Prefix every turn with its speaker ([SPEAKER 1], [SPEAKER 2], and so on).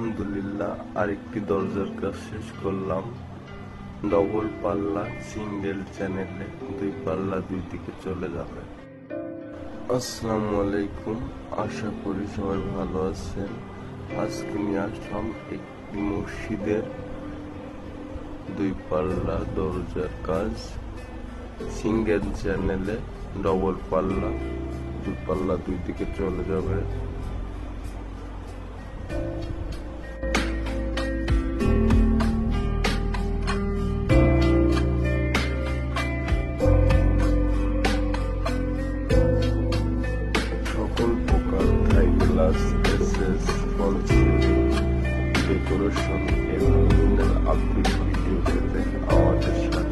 [SPEAKER 1] আলহামদুলিল্লাহ আরেকটি দরজার কাজ শেষ করলাম। ডবল পাল্লা সিঙ্গেল চ্যানেলে, দুই পাল্লা দুই দিকে চলে যাবে। আসসালামু আলাইকুম, আশা করি সবাই ভালো আছেন। আজকে নিয়ে আসলাম একটি মসজিদের দুই পাল্লা দরজার কাজ, সিঙ্গেল চ্যানেলে, ডবল পাল্লা, দুই পাল্লা দুই দিকে চলে যাবে। সকল প্রকার থাই গ্লাস, এসএস, ফল সিলিং, ডেকোরেশন এবং আপডেট ভিডিও পেতে আমাদের সাথে